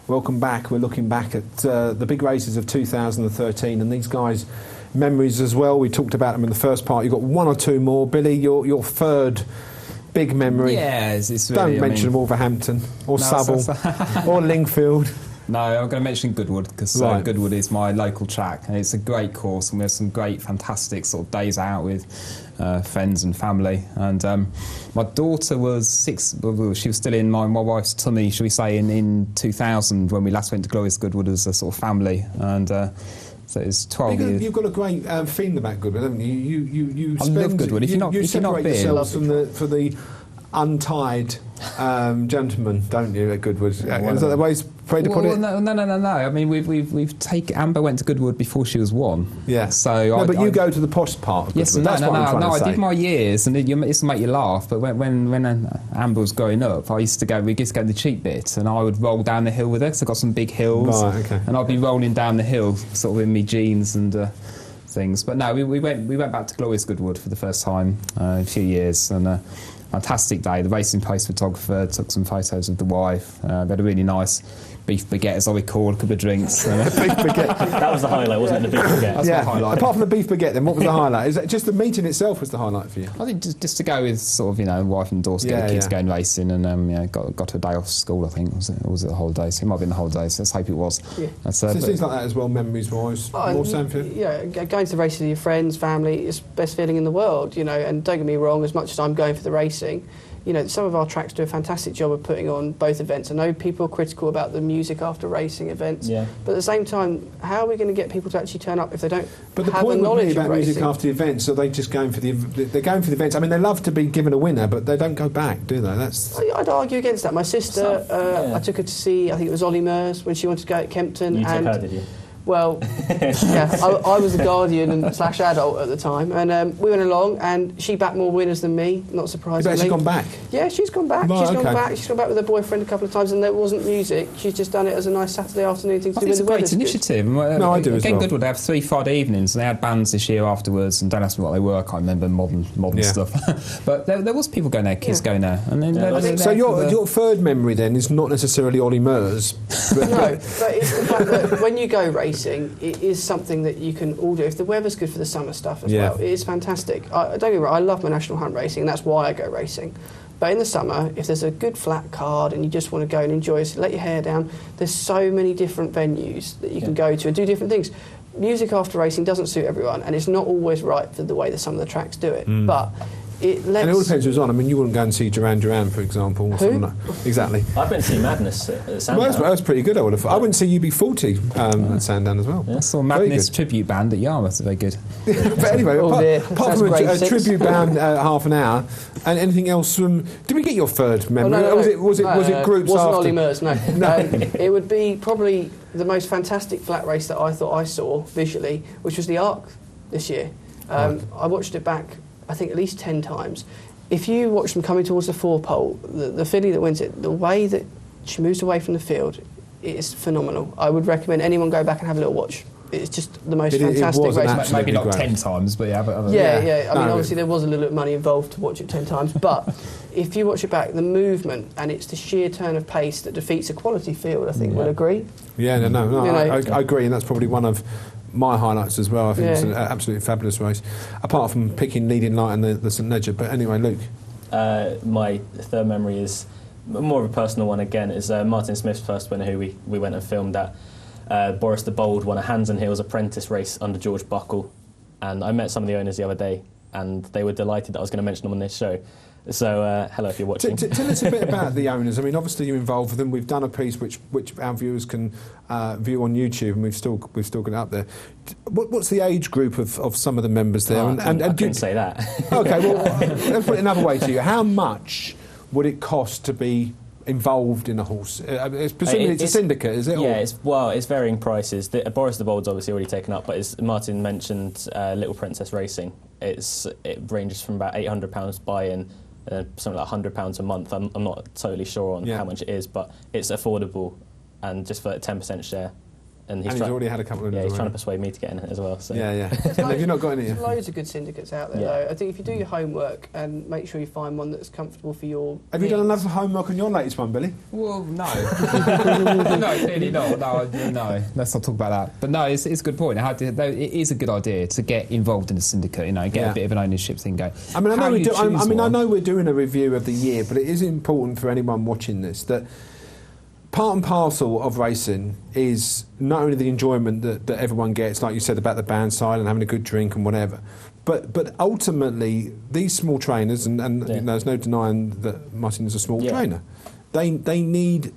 welcome back. We're looking back at the big races of 2013, and these guys' memories as well. We talked about them in the first part. You've got one or two more. Billy, your third big memory. Yeah, it's really, Don't mention Wolverhampton or Southall or Lingfield. No, I'm going to mention Goodwood because Goodwood is my local track, and it's a great course, and we have some great, fantastic sort of days out with friends and family. And my daughter was 6. Well, she was still in my wife's tummy, shall we say, in 2000 when we last went to Glorious Goodwood as a sort of family, and. So it's 12 years. You've got a great feeling about Goodwood, haven't you? I love Goodwood. If you're not yourselves for the untied gentlemen, don't you, at Goodwood? Is that the way to put it? No. I mean, we've taken... Amber went to Goodwood before she was 1. Yeah. So but you go to the posh part of Goodwood. Yes, That's what I'm trying to say. I did my years, and it used to make you laugh, but when Amber was growing up, we used to go to the cheap bit, and I would roll down the hill with her, because I've got some big hills. Right, okay. And I'd be rolling down the hill, sort of in my jeans and things. But no, we went back to Glorious Goodwood for the first time in a few years, and... fantastic day. The racing post photographer took some photos of the wife. We had a really nice beef baguette, as I recall, a couple of drinks. Beef baguette. That was the highlight, wasn't it? The beef baguette. That's the highlight. Apart from the beef baguette, then what was the highlight? Is that just the meeting itself was the highlight for you? I think just to go with sort of wife and daughter, get the kids going racing, and got a day off school. I think was it the holidays? It might have been the holidays. Let's hope it was. Yeah. So things like that as well, memories wise. More Sanford. Yeah, going to the races with your friends, family, it's the best feeling in the world. And don't get me wrong, as much as I'm going for the racing. Some of our tracks do a fantastic job of putting on both events. I know people are critical about the music after racing events, but at the same time, how are we going to get people to actually turn up if they don't have a knowledge of racing? But the point with me about music after the events, are they just going for they're going for the events? I mean, they love to be given a winner, but they don't go back, do they? I'd argue against that. My sister, I took her to see, I think it was Ollie Murs, when she wanted to go at Kempton. You took her, did you? Well, I was the guardian and / adult at the time, and we went along, and she backed more winners than me, not surprisingly. She's gone back? Yeah, she's gone back. She's gone back with her boyfriend a couple of times, and there wasn't music. She's just done it as a nice Saturday afternoon thing to do with the weather. It's a great initiative. No, I do as well. Goodwood, they have 3 Friday evenings, and they had bands this year afterwards, and don't ask me what they were, I can't remember, modern stuff. But there was people going there, kids going there. And then so your third memory then is not necessarily Ollie Murs. No, but it's the fact that when you go racing, it is something that you can all do. If the weather's good for the summer stuff as well, it is fantastic. Don't get me wrong, I love my national hunt racing, and that's why I go racing. But in the summer, if there's a good flat card and you just want to go and enjoy it, let your hair down, there's so many different venues that you can go to and do different things. Music after racing doesn't suit everyone, and it's not always right for the way that some of the tracks do it. But and it all depends who's on. I mean, you wouldn't go and see Duran Duran, for example. Or Who? Exactly. I've been to see Madness at Sandown. Well, that was pretty good, I would have thought. I wouldn't see UB40 at Sandown as well. Yeah. I saw Madness tribute band at Yarmouth, very good. But anyway, apart from a tribute band half an hour, and anything else from... Did we get your third memory? No. Was it groups wasn't after? Ollie Murs, no. It would be probably the most fantastic flat race that I thought I saw visually, which was the Arc this year. I watched it back, I think, at least 10 times. If you watch them coming towards the 4-pole, the filly that wins it, the way that she moves away from the field, it is phenomenal. I would recommend anyone go back and have a little watch. It's just the most fantastic race. Maybe not 10 times, but yeah. I mean, obviously there was a little bit of money involved to watch it 10 times, but if you watch it back, the movement and it's the sheer turn of pace that defeats a quality field, I think we'll agree. Yeah, no, I agree, and that's probably one of my highlights as well. I think it's an absolutely fabulous race, apart from picking leading light and the St Leger. But anyway, Luke. My third memory is more of a personal one again. It's Martin Smith's first winner, who we went and filmed at. Boris the Bold won a Hands and Heels apprentice race under George Buckle, and I met some of the owners the other day, and they were delighted that I was going to mention them on this show. So, hello if you're watching. Tell us a bit about the owners. I mean, obviously you're involved with them. We've done a piece which our viewers can view on YouTube, and we've still got it up there. What's the age group of some of the members there? I couldn't say that. Okay, well, let's put it another way to you. How much would it cost to be involved in a horse? Presumably it's a syndicate, is it? Yeah, it's varying prices. Boris the Bold's obviously already taken up, but as Martin mentioned, Little Princess Racing, it ranges from about £800 buy-in, something like £100 a month. I'm not totally sure on how much it is, but it's affordable, and just for a 10% share, and he's already had a couple of. Yeah, he's trying to persuade me to get in it as well. So. Yeah. Have you not got any? There's loads of good syndicates out there, though. I think if you do your homework and make sure you find one that's comfortable for your. Have you done enough homework on your latest one, Billy? Well, no. No, clearly not. No. Let's not talk about that. But no, it's a good point. It is a good idea to get involved in a syndicate. Get a bit of an ownership thing going. I mean, I know we're doing a review of the year, but it is important for anyone watching this that part and parcel of racing is not only the enjoyment that everyone gets, like you said about the band side and having a good drink and whatever, but ultimately these small trainers, and there's no denying that Martin is a small trainer, they need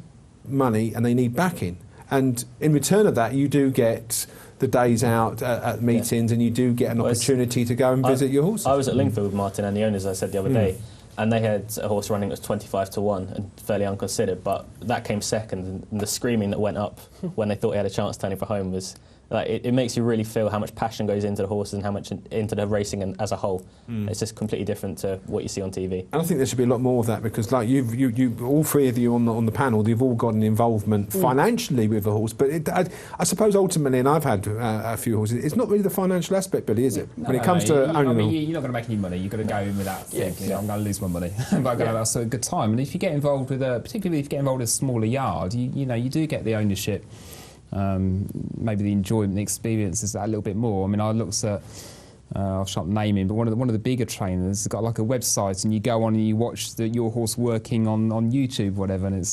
money and they need backing, and in return of that you do get the days out at meetings and you do get an opportunity to go and visit your horses. I was at Lingfield with Martin and the owners, I said the other day, and they had a horse running that was 25 to 1 and fairly unconsidered, but that came second, and the screaming that went up when they thought he had a chance turning for home was like, it makes you really feel how much passion goes into the horses and how much into the racing and as a whole. It's just completely different to what you see on TV. And I think there should be a lot more of that, because like you all three of you on the panel, you've all got an involvement financially with the horse, but I suppose ultimately, and I've had a few horses, it's not really the financial aspect, Billy, is it? When it comes to owning them. You're not going to make any money. You've got to go in with that thinking, I'm going to lose my money, but I'm going to have a good time. And if you get involved with particularly if you get involved with a smaller yard, you do get the ownership. Maybe the enjoyment, the experience is that a little bit more. I mean, I looked at, I'll stop naming, but one of the bigger trainers has got like a website, and you go on and you watch your horse working on YouTube, whatever, and it's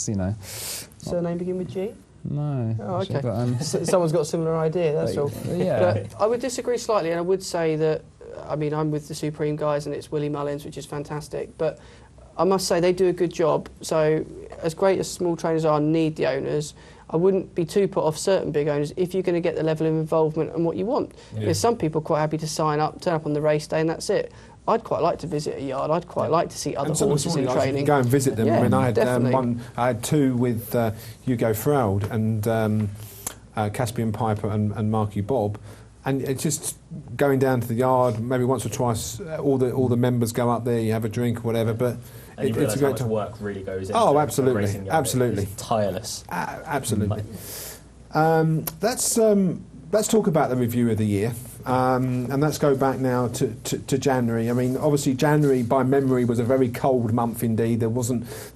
Surname begin with G? No. Oh, okay. Actually, but, someone's got a similar idea. That's all. Yeah. But I would disagree slightly, and I would say that. I mean, I'm with the Supreme guys, and it's Willie Mullins, which is fantastic, but I must say they do a good job. So, as great as small trainers are, need the owners. I wouldn't be too put off certain big owners if you're going to get the level of involvement and what you want. There's some people quite happy to sign up, turn up on the race day, and that's it. I'd quite like to visit a yard. I'd quite like to see other horses in training. Go and visit them. Yeah, I mean, I had two with Hugo Freld and Caspian Piper and Marky Bob. And it's just going down to the yard, maybe once or twice, all the members go up there, you have a drink or whatever, but and you realise how much work really goes into absolutely, racing yard. absolutely. It's tireless. Absolutely. Let's talk about the review of the year, and let's go back now to January. I mean, obviously January, by memory, was a very cold month indeed. There was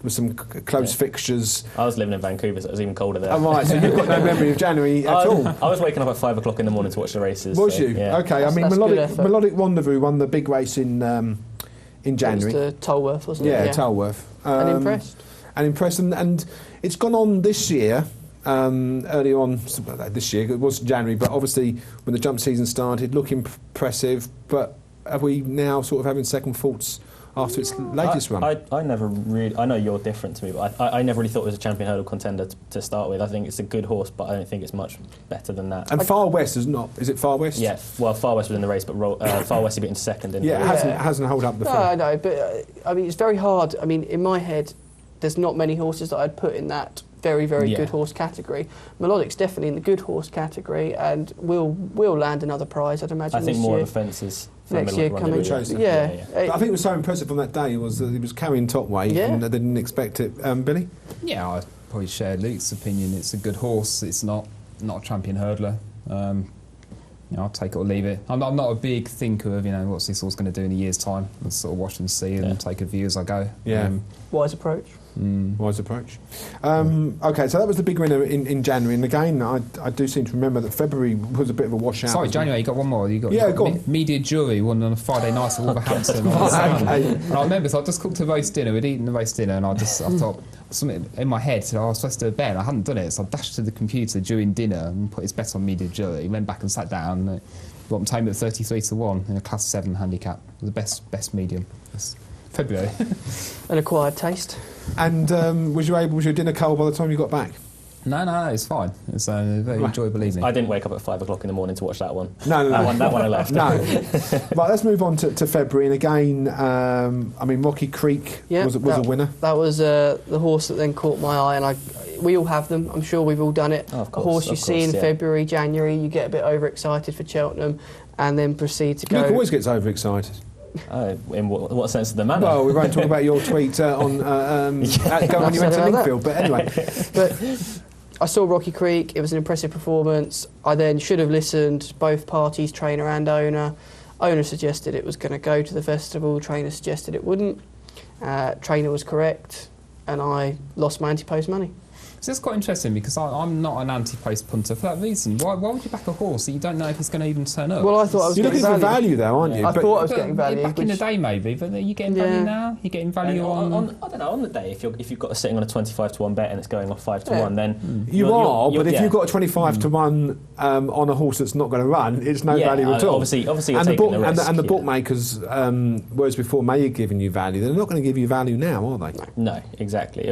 some close fixtures. I was living in Vancouver, so it was even colder there. Oh, right, so you've got no memory of January at all? I was waking up at 5 o'clock in the morning to watch the races. Was you? Yeah. Okay, I mean, Melodic Rendezvous won the big race in January. It was the Tolworth, wasn't it? Yeah, Tolworth. And impressed. And it's gone on this year. Early on this year, it was January, but obviously when the jump season started, looked impressive. But are we now sort of having second thoughts after its latest run? I never really. I know you're different to me, but I never really thought it was a champion hurdle contender to start with. I think it's a good horse, but I don't think it's much better than that. And Far West is not. Is it Far West? Yeah. Well, Far West was in the race, but Far West he beat in second. It hasn't held up the front. No, but I mean, it's very hard. I mean, in my head, there's not many horses that I'd put in that very, very good horse category. Melodic's definitely in the good horse category, and will land another prize, I'd imagine. I think this more year. of the fences Next year coming. Yeah. I think it was so impressive on that day was that he was carrying top weight and they didn't expect it. Billy? Yeah, I probably share Luke's opinion. It's a good horse. It's not a champion hurdler. I'll take it or leave it. I'm not a big thinker of what's this horse going to do in a year's time. Let's sort of watch and see and take a view as I go. Yeah. Wise approach. Wise approach. Okay, so that was the big winner in January, and again, I do seem to remember that February was a bit of a washout. Sorry, January, you got one more. Go on. Media Jury won on a Friday night at Wolverhampton. And I remember, so I just cooked a roast dinner. We'd eaten the roast dinner, and I thought something in my head said I was supposed to bet, and I hadn't done it, so I dashed to the computer during dinner and put his bet on Media Jury. Went back and sat down. And got him tamed at 33 to 1 in a Class 7 handicap. The best medium. February. An acquired taste. And was your dinner cold by the time you got back? No, it's fine. It's a very enjoyable evening. I didn't wake up at 5 o'clock in the morning to watch that one. No. That one I left. No. Right, let's move on to February. And again, I mean, Rocky Creek was a winner. That was the horse that then caught my eye, and we all have them. I'm sure we've all done it. Oh, of course, a horse you see in February, January, you get a bit overexcited for Cheltenham, and then proceed to go. Luke always gets overexcited. In what sense of the manner? Well, we won't talk about your tweet going when you went to Lingfield, but anyway. But I saw Rocky Creek. It was an impressive performance. I then should have listened. Both parties, trainer and owner. Owner suggested it was going to go to the festival. Trainer suggested it wouldn't. Trainer was correct, and I lost my anti-post money. So it's quite interesting because I'm not an anti-post punter for that reason. Why would you back a horse that you don't know if he's going to even turn up? Well, I thought I was You're getting looking for value. value, though, aren't you? I thought I was getting value. Back in the day, maybe, but are you getting value now? You're getting value on... I don't know, on the day, if you've got sitting on a 25-1 bet and it's going off 5-1, then... But if you've got a 25-1 on a horse that's not going to run, it's no value at all. Obviously you're taking a risk. And the bookmakers, whereas before may have given you value, they're not going to give you value now, are they? No, exactly.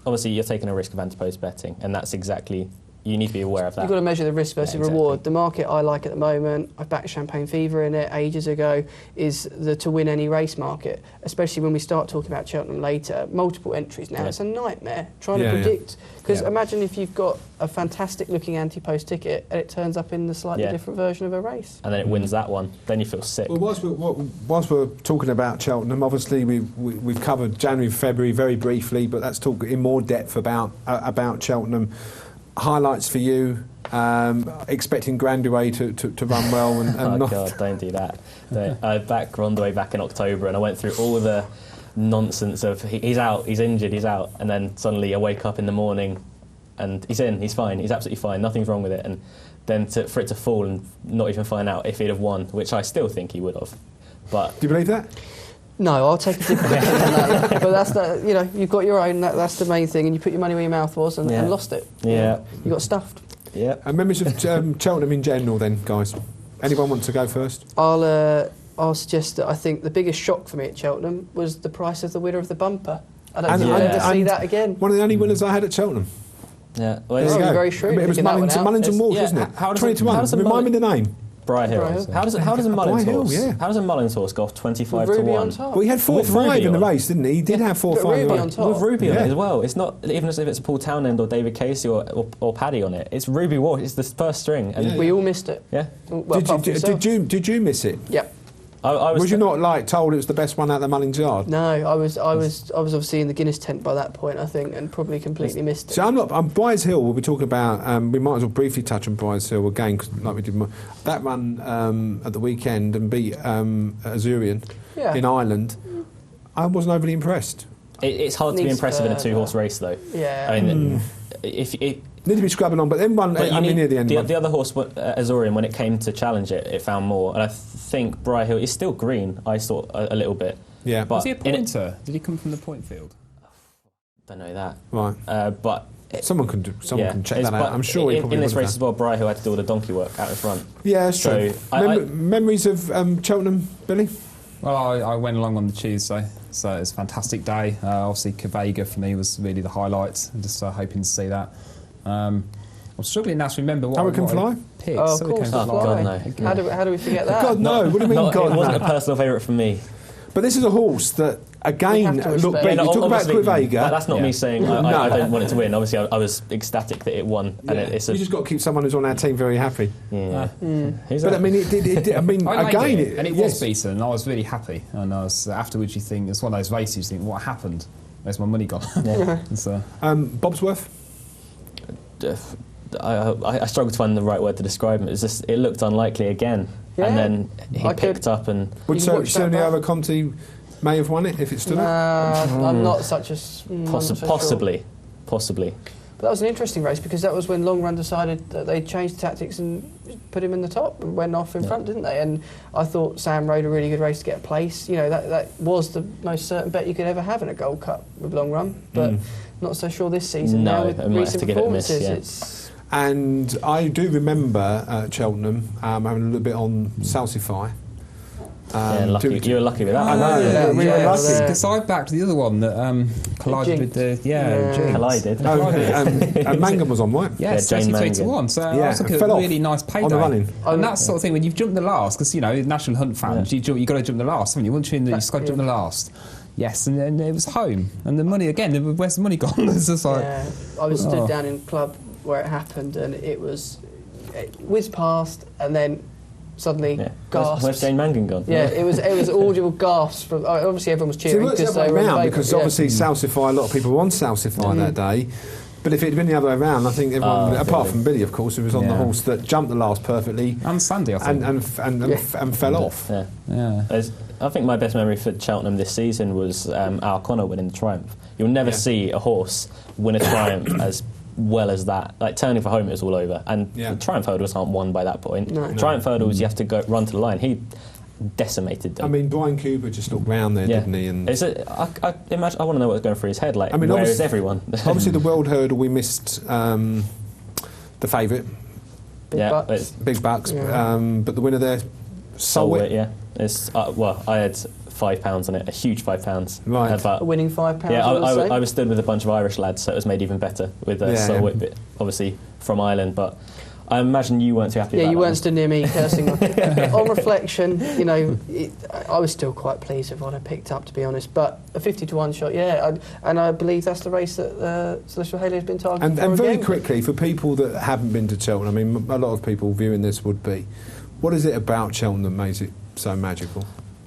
Obviously, you're taking a risk of anti-post betting, and that's exactly... You need to be aware of that. You've got to measure the risk versus reward. The market I like at the moment, I've backed Champagne Fever in it ages ago, is the to win any race market, especially when we start talking about Cheltenham later. Multiple entries now. It's a nightmare trying to predict. Because imagine if you've got a fantastic looking anti-post ticket and it turns up in the slightly different version of a race. And then it wins that one. Then you feel sick. Well, whilst we're talking about Cheltenham, obviously we've covered January, February very briefly, but let's talk in more depth about Cheltenham. Highlights for you, expecting Grandway to run well and not... God, don't do that. I backed Grandway back in October and I went through all the nonsense of he's out, he's injured, he's out, and then suddenly I wake up in the morning and he's in, he's fine, he's absolutely fine, nothing's wrong with it, and then for it to fall and not even find out if he'd have won, which I still think he would have. But do you believe that? No, I'll take a different opinion on that. But that's the, you've got your own. That's the main thing, and you put your money where your mouth was and lost it. Yeah, you got stuffed. Yeah. And members of Cheltenham in general, then, guys. Anyone want to go first? I'll suggest that I think the biggest shock for me at Cheltenham was the price of the winner of the bumper. I don't think I'll ever see that again. One of the only winners I had at Cheltenham. Yeah, well, very shrewd. It was Mullins and Walsh, wasn't it? 20-1. Remind me the name. Briar Hill. How does a Mullins horse? How does a Mullins horse go off 25-1? Well, he had 4-5 in the race, didn't he? He did have 4-5 on top. With Ruby on it as well. It's not even as if it's Paul Townend or David Casey or Paddy on it. It's Ruby Walsh. It's the first string, and we all missed it. Yeah. Well, did you miss it? Yep. Was you not told it was the best one out the Mullins yard? No, I was obviously in the Guinness tent by that point, I think, and probably completely missed it. So I'm Briars Hill. We'll be talking about. We might as well briefly touch on Briars Hill again, cause like we did that run at the weekend and beat Azurian in Ireland. I wasn't overly impressed. It's hard to be impressive in a two-horse race, though. Yeah. I mean, if need to be scrubbing on, but then one. Near the end. The other horse, Azorian, when it came to challenge it found more, and I think Briar Hill is still green. I thought a little bit. Yeah, but was he a pointer? Did he come from the point field? Don't know that. Right, but someone can check that out. I'm sure he probably in this race as well. Briar Hill had to do all the donkey work out in front. Yeah, that's true. Memories of Cheltenham, Billy? Well, I went along on the Tuesday, so it was a fantastic day. Obviously, Cavega for me was really the highlight. I'm just hoping to see that. I'm struggling now to remember what Hurricane Fly? Oh, of course, God, no. How do we forget that? God, no. What do you mean, God, no? It wasn't a personal favourite for me. But this is a horse that, again, look, you talk about Quivega. That's not me saying I don't want it to win. Obviously, I was ecstatic that it won. Yeah. And you just got to keep someone who's on our team very happy. Yeah. But I mean, it did. I mean, it was beaten, and I was really happy. And I was afterwards. You think it's one of those races. You think, what happened? Where's my money gone? Yeah. Bobsworth. I struggle to find the right word to describe him. It looked unlikely again, and then he picked up and. Would Sonia Conti may have won it if it stood up? I'm not such a possibly. But that was an interesting race because that was when Long Run decided that they changed tactics and put him in the top and went off in front, didn't they? And I thought Sam rode a really good race to get a place. That was the most certain bet you could ever have in a Gold Cup with Long Run, but not so sure this season. No, now with recent performances, And I do remember Cheltenham having a little bit on Salsify. You were lucky with that. I know. We were lucky because I backed the other one that collided with the collided. And Mangan was on, right? Yes, 33-1. So I was looking at a really nice payday on the running. And that sort of thing when you've jumped the last, because National Hunt fans, you've got to jump the last, haven't you? Once you're in, you've got to jump the last. Yes, and then it was home, and the money again. Where's the money gone? It's just like I was stood down in club where it happened, and it whizzed past, and then suddenly gasps. Where's Jane Mangan gone? Yeah, it was audible gasps from. Obviously, everyone was cheering because they were obviously Salsify. A lot of people were on Salsify that day, But if it had been the other way around, I think everyone, apart from Billy, of course, who was on the horse that jumped the last perfectly, and Sandy, I think, and fell off. Yeah. I think my best memory for Cheltenham this season was Al Connor winning the Triumph. You'll never see a horse win a Triumph as well as that. Like, turning for home, it was all over. And the Triumph hurdles aren't won by that point. Triumph hurdles, you have to run to the line. He decimated them. I mean, Brian Cooper just looked round there, didn't he? And I imagine, I want to know what's going through his head. Like, where is everyone? Obviously, the World Hurdle, we missed the favourite. Big Bucks. But the winner there, Solwit. It's, I had £5 on it, a huge £5. Right. A winning £5. Yeah, I was stood with a bunch of Irish lads, so it was made even better with Solwit, bit, obviously from Ireland, but I imagine you weren't too happy about that. Yeah, you weren't stood near me cursing. On reflection, I was still quite pleased with what I picked up, to be honest. But a 50-1 shot, and I believe that's the race that Celestial Halo has been targeting. And very quickly, for people that haven't been to Cheltenham, I mean, a lot of people viewing this would be, what is it about Cheltenham that makes it so magical?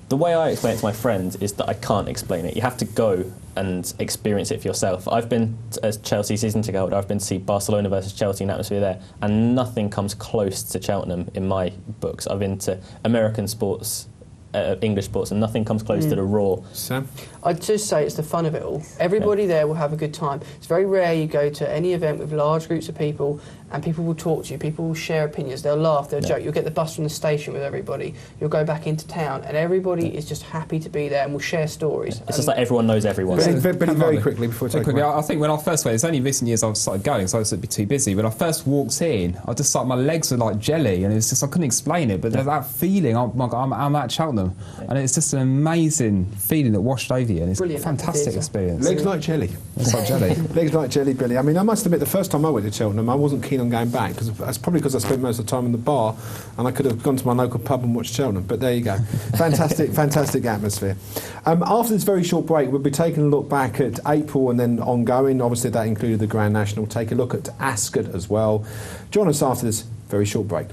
The way I explain it to my friends is that I can't explain it. You have to go and experience it for yourself. I've been, as Chelsea season ticket holder, I've been to see Barcelona versus Chelsea in atmosphere there, and nothing comes close to Cheltenham in my books. I've been to American sports, English sports, and nothing comes close to the raw. Sam? I'd just say it's the fun of it all. Everybody there will have a good time. It's very rare you go to any event with large groups of people and people will talk to you, people will share opinions, they'll laugh, they'll joke, you'll get the bus from the station with everybody, you'll go back into town, and everybody is just happy to be there and will share stories. It's just like everyone knows everyone. Billy, very quickly before taking I think when I first went, it's only recent years I've started going, so I was a bit too busy. When I first walked in, I just my legs were like jelly, and it's just I couldn't explain it. But there's that feeling, I'm at Cheltenham, and it's just an amazing feeling that washed over you, and it's a fantastic experience. Legs like jelly. It's like jelly. Legs like jelly, Billy. I mean, I must admit, the first time I went to Cheltenham, I wasn't keen on going back, because that's probably because I spent most of the time in the bar, and I could have gone to my local pub and watched Cheltenham. But there you go. Fantastic, fantastic atmosphere. After this very short break, we'll be taking a look back at April and then ongoing. Obviously, that included the Grand National. Take a look at Ascot as well. Join us after this very short break.